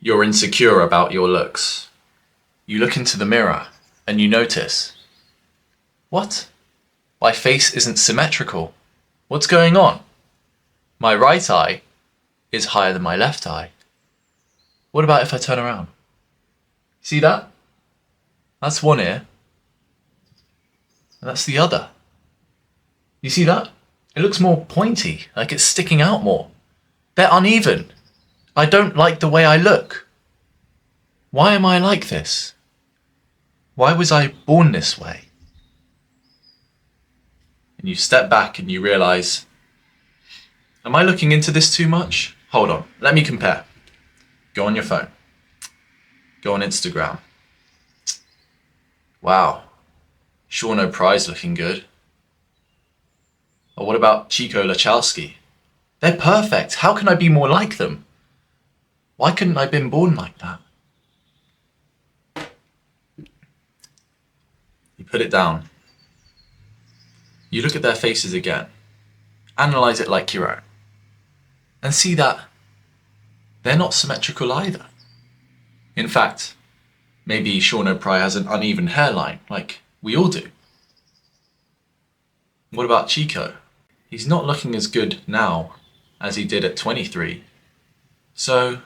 You're insecure about your looks. You look into the mirror and you notice, what? My face isn't symmetrical. What's going on? My right eye is higher than my left eye. What about if I turn around? See that? That's one ear. And that's the other. You see that? It looks more pointy, like it's sticking out more. They're uneven. I don't like the way I look. Why am I like this? Why was I born this way? And you step back and you realize, am I looking into this too much? Hold on, let me compare. Go on your phone. Go on Instagram. Wow, Sean O'Price looking good. Or what about Chico Lachowski? They're perfect. How can I be more like them? Why couldn't I have been born like that? You put it down. You look at their faces again. Analyze it like your own. And see that they're not symmetrical either. In fact, maybe Sean O'Price has an uneven hairline, like we all do. What about Chico? He's not looking as good now as he did at 23. So,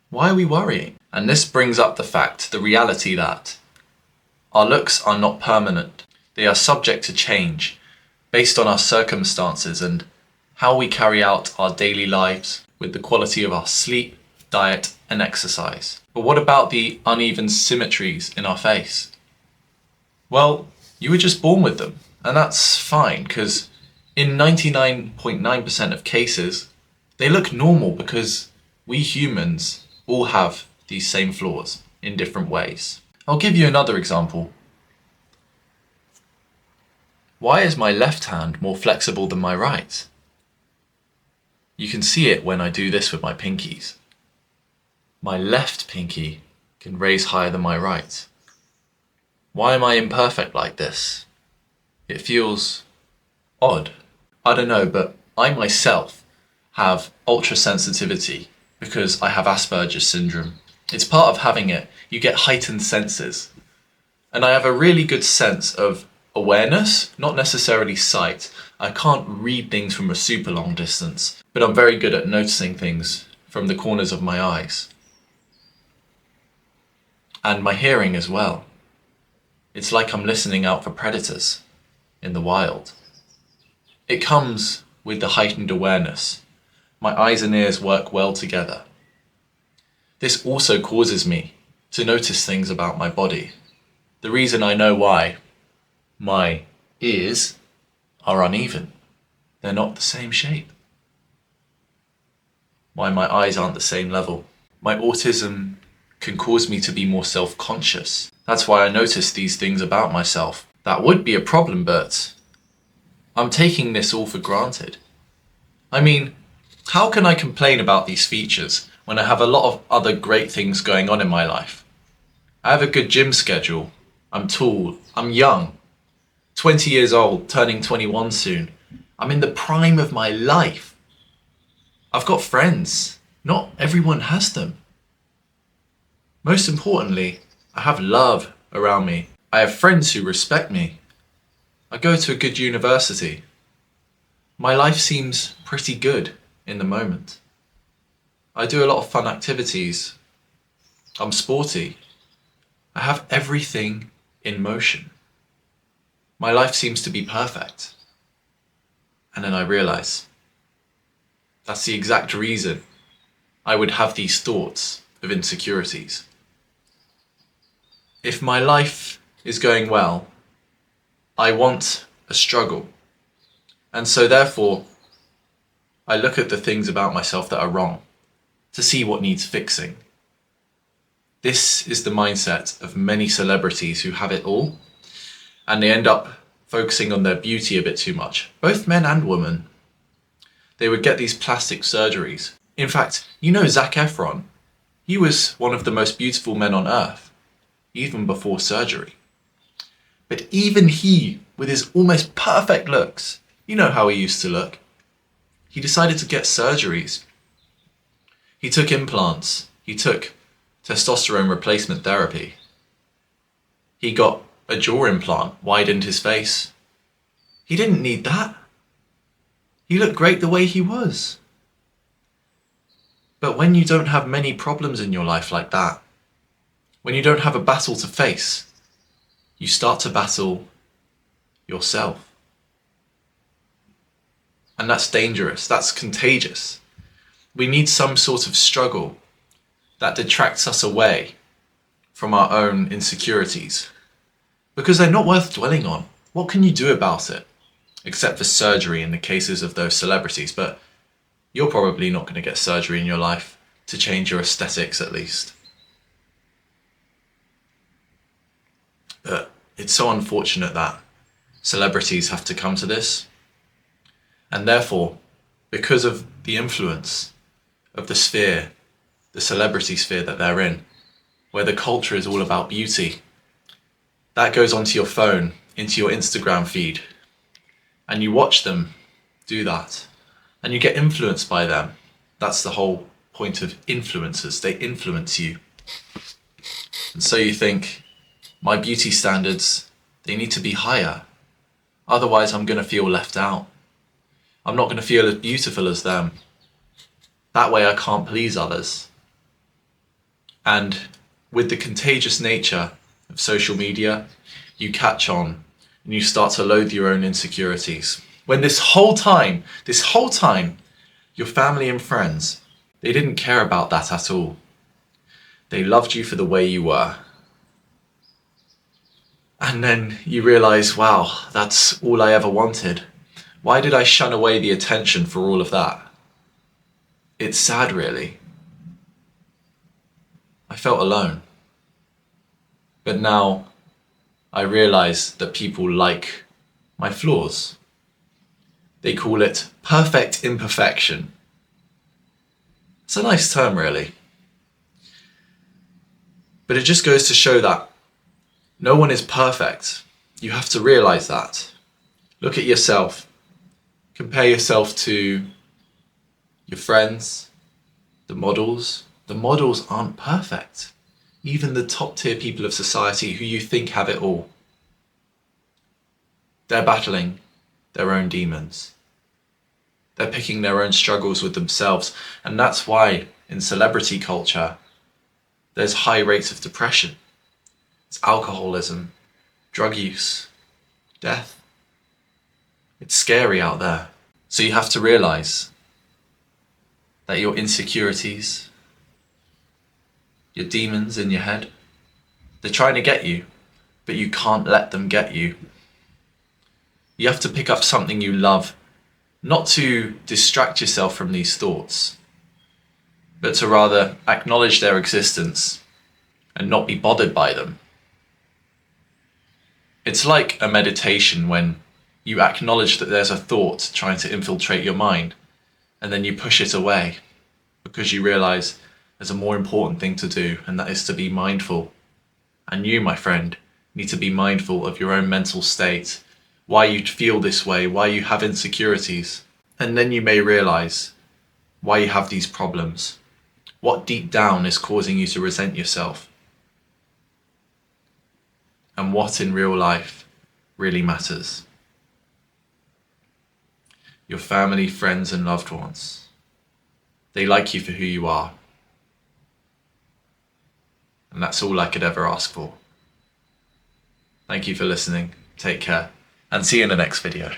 why are we worrying? And this brings up the reality that our looks are not permanent. They are subject to change based on our circumstances and how we carry out our daily lives with the quality of our sleep, diet, and exercise. But what about the uneven symmetries in our face? Well, you were just born with them, and that's fine, because in 99.9% of cases, they look normal because we humans all have these same flaws in different ways. I'll give you another example. Why is my left hand more flexible than my right? You can see it when I do this with my pinkies. My left pinky can raise higher than my right. Why am I imperfect like this? It feels odd. I don't know, but I myself have ultra sensitivity because I have Asperger's syndrome. It's part of having it. You get heightened senses. And I have a really good sense of awareness, not necessarily sight. I can't read things from a super long distance, but I'm very good at noticing things from the corners of my eyes. And my hearing as well. It's like I'm listening out for predators in the wild. It comes with the heightened awareness. My eyes and ears work well together. This also causes me to notice things about my body. The reason I know why my ears are uneven. They're not the same shape. Why my eyes aren't the same level. My autism can cause me to be more self-conscious. That's why I notice these things about myself. That would be a problem, but I'm taking this all for granted. I mean, how can I complain about these features when I have a lot of other great things going on in my life? I have a good gym schedule. I'm tall. I'm young. 20 years old, turning 21 soon. I'm in the prime of my life. I've got friends. Not everyone has them. Most importantly, I have love around me. I have friends who respect me. I go to a good university. My life seems pretty good in the moment. I do a lot of fun activities. I'm sporty. I have everything in motion. My life seems to be perfect. And then I realize that's the exact reason I would have these thoughts of insecurities. If my life is going well, I want a struggle. And so therefore, I look at the things about myself that are wrong to see what needs fixing. This is the mindset of many celebrities who have it all, and they end up focusing on their beauty a bit too much, both men and women. They would get these plastic surgeries. In fact, you know Zac Efron? He was one of the most beautiful men on earth, even before surgery. But even he, with his almost perfect looks, you know how he used to look, he decided to get surgeries. He took implants. He took testosterone replacement therapy. He got a jaw implant, widened his face. He didn't need that. He looked great the way he was. But when you don't have many problems in your life like that, when you don't have a battle to face, you start to battle yourself. And that's dangerous, that's contagious. We need some sort of struggle that detracts us away from our own insecurities, because they're not worth dwelling on. What can you do about it? Except for surgery in the cases of those celebrities, but you're probably not going to get surgery in your life to change your aesthetics, at least. But it's so unfortunate that celebrities have to come to this. And therefore, because of the influence of the sphere, the celebrity sphere that they're in, where the culture is all about beauty, that goes onto your phone, into your Instagram feed, and you watch them do that, and you get influenced by them. That's the whole point of influencers. They influence you. And so you think, my beauty standards, they need to be higher. Otherwise, I'm going to feel left out. I'm not going to feel as beautiful as them. That way I can't please others. And with the contagious nature of social media, you catch on and you start to loathe your own insecurities. When this whole time, your family and friends, they didn't care about that at all. They loved you for the way you were. And then you realize, wow, that's all I ever wanted. Why did I shun away the attention for all of that? It's sad, really. I felt alone. But now I realize that people like my flaws. They call it perfect imperfection. It's a nice term, really. But it just goes to show that no one is perfect. You have to realize that. Look at yourself. Compare yourself to your friends, the models. The models aren't perfect. Even the top tier people of society who you think have it all. They're battling their own demons. They're picking their own struggles with themselves. And that's why in celebrity culture, there's high rates of depression. It's alcoholism, drug use, death. It's scary out there. So you have to realize that your insecurities, your demons in your head, they're trying to get you, but you can't let them get you. You have to pick up something you love, not to distract yourself from these thoughts, but to rather acknowledge their existence and not be bothered by them. It's like a meditation when you acknowledge that there's a thought trying to infiltrate your mind, and then you push it away because you realize there's a more important thing to do, and that is to be mindful. And you, my friend, need to be mindful of your own mental state, why you feel this way, why you have insecurities. And then you may realize why you have these problems, what deep down is causing you to resent yourself, and what in real life really matters. Your family, friends, and loved ones. They like you for who you are. And that's all I could ever ask for. Thank you for listening. Take care. And see you in the next video.